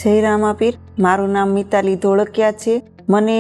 જય રામાપીર। મારું નામ મિતાલી ધોળકિયા છે। મને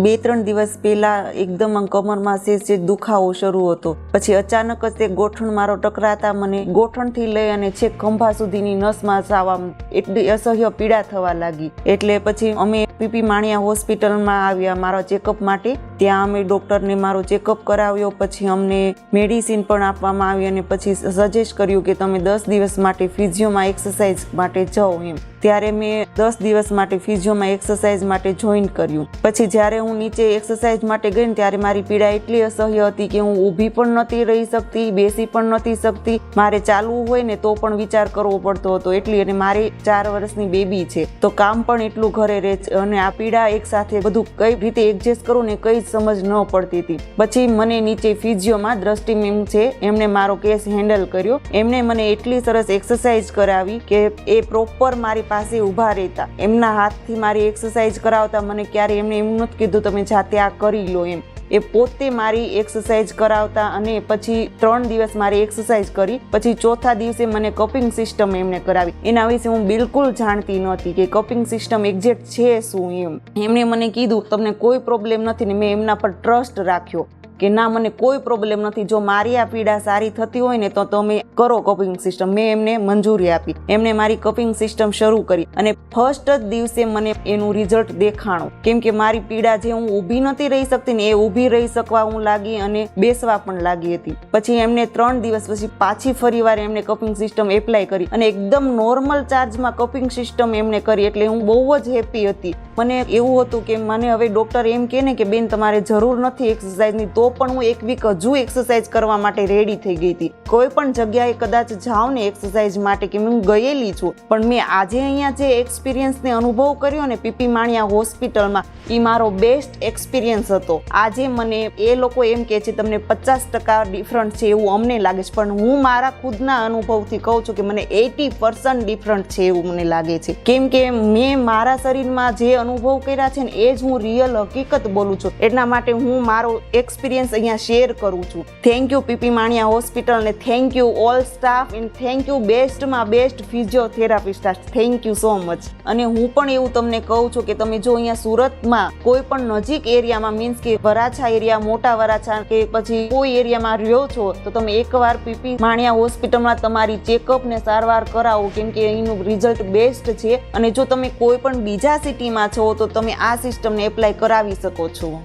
2-3 દિવસ પહેલા એકદમ કમરમાં સેજ દુખાવો શરૂ હતો। પછી અચાનક જ તે ગોઠણ મારો ટકરાતા મને ગોઠણથી લઈ અને છેક ખંભા સુધીની નસમાં સાવા એટલી અસહ્ય પીડા થવા લાગી। એટલે પછી અમે પીપી માણિયા હોસ્પિટલમાં આવ્યા મારા ચેકઅપ માટે। ત્યાં અમે ડૉક્ટરને મારો ચેકઅપ કરાવ્યો। પછી અમને મેડિસિન પણ આપવામાં આવી અને પછી સજેસ્ટ કર્યું કે તમે 10 દિવસ માટે ફિઝિયોમાં એક્સરસાઇઝ માટે જાઓ એમ। ત્યારે મેં 10 દિવસ માટે ફિઝિયોમાં એક્સરસાઇઝ માટે જોઈન કર્યું। પછી જ્યારે હું નીચે એક્સરસાઇઝ માટે ગઈ ને ત્યારે મારી પીડા એટલી અસહ્ય હતી કે હું ઊભી પણ નહોતી રહી શકતી, બેસી પણ નહોતી શકતી। મારે ચાલવું હોય ને તો પણ વિચાર કરવો પડતો હતો એટલી। અને મારી 4 વર્ષની બેબી છે તો કામ પણ એટલું ઘરે રહે છે અને આ પીડા એક સાથે બધું કઈ રીતે એડજસ્ટ કરું ને કઈ સમજ ન પડતી હતી। પછી મને નીચે ફિઝિયોમાં દ્રષ્ટિ મેમ છે એમણે મારો કેસ હેન્ડલ કર્યો। એમણે મને એટલી સરસ એક્સરસાઇઝ કરાવી કે એ પ્રોપર મારી પાસે ઊભા રહેતા, એમના હાથથી મારી એક્સરસાઇઝ કરાવતા। મને ક્યારે એમણે એમ નથી કીધું તમે જાતે આ કરી લો એમ। એ પોતે મારી એક્સરસાઇઝ કરાવતા અને પછી 3 દિવસ મારી એક્સરસાઇઝ કરી। પછી ચોથા દિવસે મને કપિંગ સિસ્ટમ એમણે કરાવી। એના વિશે હું બિલકુલ જાણતી નહોતી કે કપિંગ સિસ્ટમ એક્ઝેક્ટ છે શું એમ। એમણે મને કીધું તમને કોઈ પ્રોબ્લેમ નથી ને મેં એમના પર ટ્રસ્ટ રાખ્યો કે ના મને કોઈ પ્રોબ્લેમ નથી, જો મારી આ પીડા સારી થતી હોય ને તો તમે કરો કપિંગ સિસ્ટમ। મેં એમને મંજૂરી આપી, એમને મારી કપિંગ સિસ્ટમ શરૂ કરી અને ફર્સ્ટ જ દિવસે મને એનું રિઝલ્ટ દેખાણું। કેમ કે મારી પીડા જે હું ઊભી નથી રહી શકતી ને એ ઊભી રહી શકવા હું લાગી અને બેસવા પણ લાગી હતી। પછી એમને 3 દિવસ પછી પાછી ફરીવાર એમને કપિંગ સિસ્ટમ એપ્લાય કરી અને એકદમ નોર્મલ ચાર્જમાં કપિંગ સિસ્ટમ એમને કરી। એટલે હું બહુ જ હેપી હતી। મને એવું હતું કે મને હવે ડૉક્ટર એમ કહે ને કે બેન તમારે જરૂર નથી એક્સરસાઇઝની, તો પણ હું 1 વીક હજુ એક્સરસાઇઝ કરવા માટે રેડી થઈ ગઈ હતી। કોઈ પણ જગ્યાએ કદાચ જાઉં ને એક્સરસાઇઝ માટે કે હું ગયેલી છું, પણ મેં આજે અહીંયા જે એક્સપિરિયન્સને અનુભવ કર્યો ને પીપી માણિયા હોસ્પિટલમાં એ મારો બેસ્ટ એક્સપિરિયન્સ હતો। આજે મને એ લોકો એમ કહે છે તમને 50% ડિફરન્ટ છે એવું અમને લાગે છે, પણ હું મારા ખુદના અનુભવથી કહું છું કે મને 80% ડિફરન્ટ છે એવું મને લાગે છે। કેમ કે મેં મારા શરીરમાં જે અનુભવ કર્યા છે ને એ જ હું રિયલ હકીકત બોલું છું। એટલા માટે હું મારો એક્સપિરિયન્સ અહીંયા શેર કરું છું। Thank you PP Maniya hospital ને thank you all staff and thank you બેસ્ટમાં best physiotherapist. Thank you so much. અને હું પણ એવું તમને કહું છું કે તમે જો અહીંયા સુરતમાં કોઈ પણ નજીક એરિયામાં મીન્સ કે વરાછા એરિયા, મોટા વરાછા કે પછી કોઈ એરિયામાં રહ્યો છો તો તમે એકવાર પીપી માણિયા હોસ્પિટલમાં તમારી ચેકઅપ ને સારવાર કરાવો, કેમ કે એનું રિઝલ્ટ બેસ્ટ છે। અને જો તમે કોઈ પણ બીજા સિટીમાં છો તો તમે આ સિસ્ટમને એપ્લાય કરાવી શકો છો।